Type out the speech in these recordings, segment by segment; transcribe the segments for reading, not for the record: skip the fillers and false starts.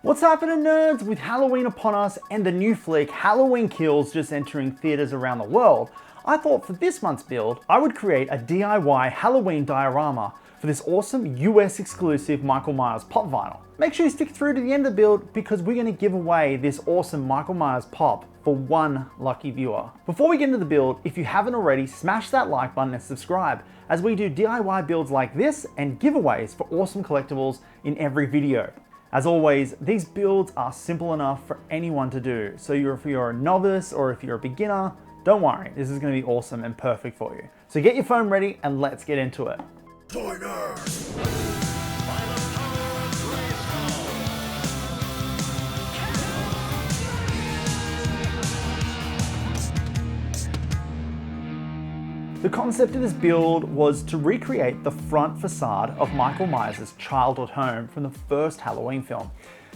What's happening, nerds? With Halloween upon us and the new flick Halloween Kills just entering theaters around the world, I thought for this month's build, I would create a DIY Halloween diorama for this awesome US exclusive Michael Myers pop vinyl. Make sure you stick through to the end of the build because we're going to give away this awesome Michael Myers pop for one lucky viewer. Before we get into the build, if you haven't already, smash that like button and subscribe as we do DIY builds like this and giveaways for awesome collectibles in every video. As always, these builds are simple enough for anyone to do. So if you're a novice or if you're a beginner, don't worry, this is going to be awesome and perfect for you. So get your phone ready and let's get into it. The concept of this build was to recreate the front facade of Michael Myers' childhood home from the first Halloween film.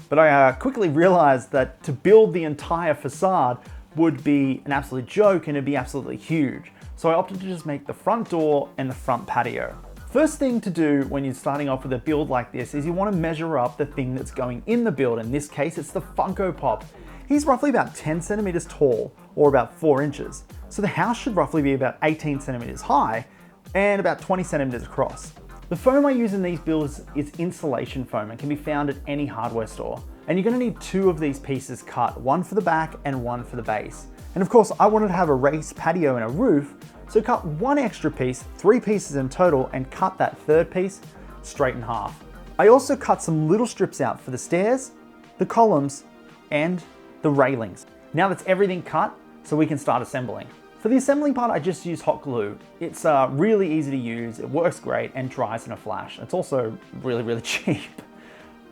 But I quickly realized that to build the entire facade would be an absolute joke and it'd be absolutely huge. So I opted to just make the front door and the front patio. First thing to do when you're starting off with a build like this is you want to measure up the thing that's going in the build. In this case, it's the Funko Pop. He's roughly about 10 centimeters tall or about 4 inches. So the house should roughly be about 18 centimeters high and about 20 centimeters across. The foam I use in these builds is insulation foam and can be found at any hardware store. And you're going to need 2 of these pieces cut, one for the back and one for the base. And of course, I wanted to have a raised patio and a roof, so cut 1 extra piece, 3 pieces in total, and cut that 3rd piece straight in half. I also cut some little strips out for the stairs, the columns, and the railings. Now that's everything cut, so we can start assembling. For the assembling part, I just use hot glue. It's really easy to use, it works great, and dries in a flash. It's also really cheap.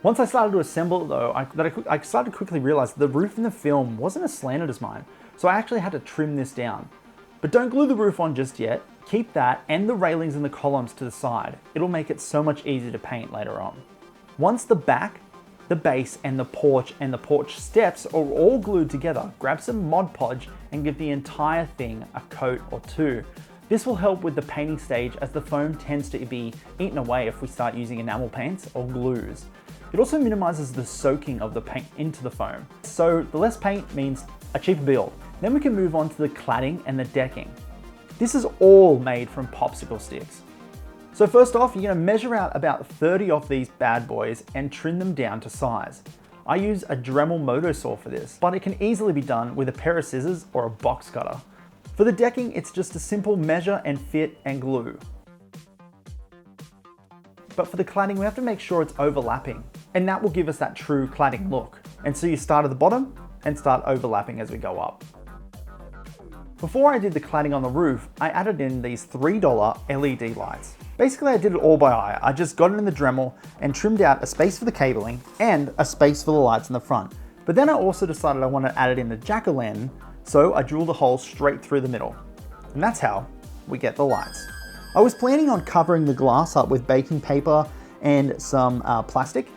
Once I started to assemble it though, I started to quickly realize the roof in the film wasn't as slanted as mine, so I actually had to trim this down. But don't glue the roof on just yet. Keep that and the railings and the columns to the side. It'll make it so much easier to paint later on. Once the back, the base, and the porch steps are all glued together, grab some Mod Podge and give the entire thing a coat or 2. This will help with the painting stage as the foam tends to be eaten away if we start using enamel paints or glues. It also minimizes the soaking of the paint into the foam. So the less paint means a cheaper build. Then we can move on to the cladding and the decking. This is all made from popsicle sticks. So first off, you're going to measure out about 30 of these bad boys and trim them down to size. I use a Dremel motor saw for this, but it can easily be done with a pair of scissors or a box cutter. For the decking, it's just a simple measure and fit and glue. But for the cladding, we have to make sure it's overlapping, and that will give us that true cladding look. And so you start at the bottom and start overlapping as we go up. Before I did the cladding on the roof, I added in these $3 LED lights. Basically, I did it all by eye. I just got it in the Dremel and trimmed out a space for the cabling and a space for the lights in the front. But then I also decided I wanted to add it in the jack-o'-lantern, so I drilled a hole straight through the middle. And that's how we get the lights. I was planning on covering the glass up with baking paper and some plastic,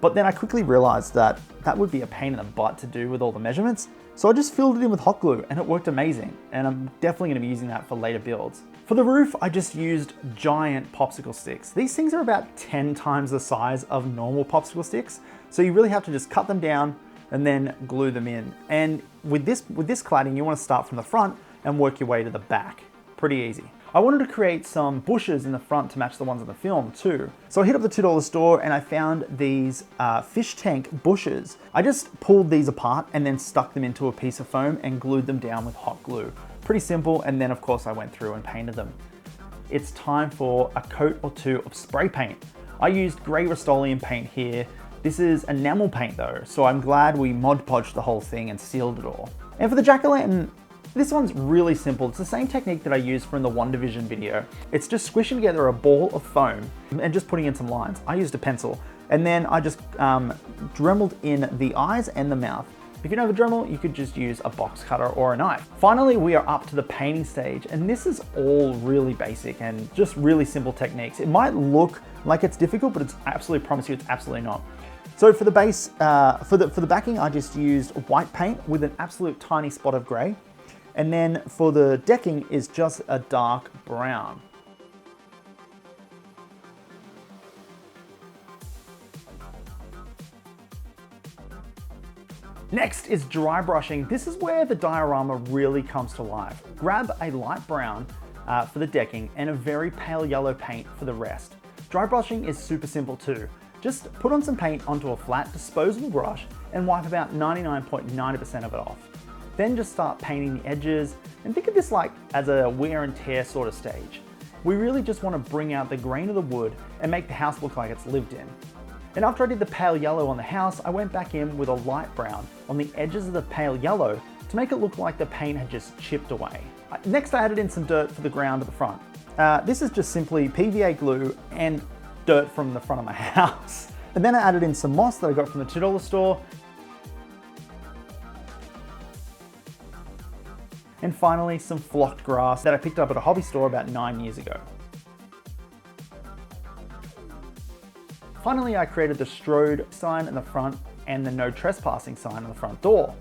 but then I quickly realized that that would be a pain in the butt to do with all the measurements. So I just filled it in with hot glue and it worked amazing. And I'm definitely gonna be using that for later builds. For the roof, I just used giant popsicle sticks. These things are about 10 times the size of normal popsicle sticks. So you really have to just cut them down and then glue them in. And with this cladding, you wanna start from the front and work your way to the back. Pretty easy. I wanted to create some bushes in the front to match the ones in the film too. So I hit up the $2 store and I found these fish tank bushes. I just pulled these apart and then stuck them into a piece of foam and glued them down with hot glue. Pretty simple, and then of course I went through and painted them. It's time for a coat or 2 of spray paint. I used grey Rust-Oleum paint here. This is enamel paint though, so I'm glad we Mod Podged the whole thing and sealed it all. And for the jack-o'-lantern, this one's really simple. It's the same technique that I used from the WandaVision video. It's just squishing together a ball of foam and just putting in some lines. I used a pencil, and then I just dremeled in the eyes and the mouth. If you don't have a Dremel, you could just use a box cutter or a knife. Finally, we are up to the painting stage, and this is all really basic and just really simple techniques. It might look like it's difficult, but I promise you, it's absolutely not. So for the base, for the backing, I just used white paint with an absolute tiny spot of gray. And then for the decking is just a dark brown. Next is dry brushing. This is where the diorama really comes to life. Grab a light brown for the decking and a very pale yellow paint for the rest. Dry brushing is super simple too. Just put on some paint onto a flat disposable brush and wipe about 99.9% of it off. Then just start painting the edges, and think of this like as a wear and tear sort of stage. We really just want to bring out the grain of the wood and make the house look like it's lived in. And after I did the pale yellow on the house, I went back in with a light brown on the edges of the pale yellow to make it look like the paint had just chipped away. Next, I added in some dirt for the ground at the front. This is just simply PVA glue and dirt from the front of my house. And then I added in some moss that I got from the $2 store. And finally, some flocked grass that I picked up at a hobby store about 9 years ago. Finally, I created the strode sign in the front and the no trespassing sign on the front door.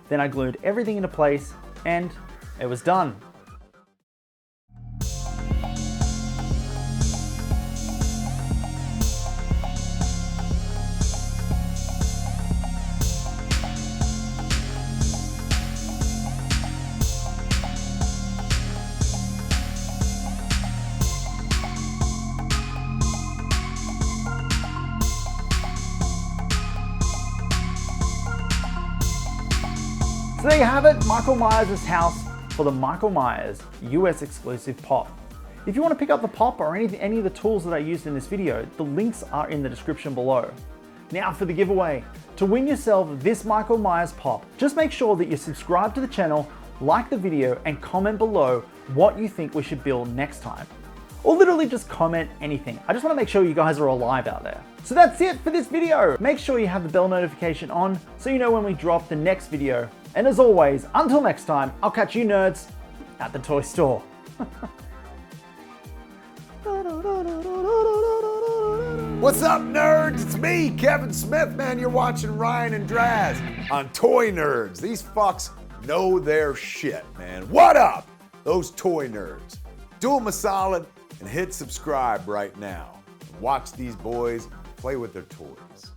Then I glued everything into place and it was done. So there you have it, Michael Myers' house for the Michael Myers US exclusive pop. If you want to pick up the pop or any of the tools that I used in this video, the links are in the description below. Now for the giveaway. To win yourself this Michael Myers pop, just make sure that you subscribe to the channel, like the video, and comment below what you think we should build next time. Or literally just comment anything. I just want to make sure you guys are alive out there. So that's it for this video. Make sure you have the bell notification on so you know when we drop the next video. And as always, until next time, I'll catch you nerds at the toy store. What's up, nerds? It's me, Kevin Smith, man. You're watching Ryan and Draz on Toy Nerds. These fucks know their shit, man. What up, those toy nerds? Do them a solid and hit subscribe right now. Watch these boys play with their toys.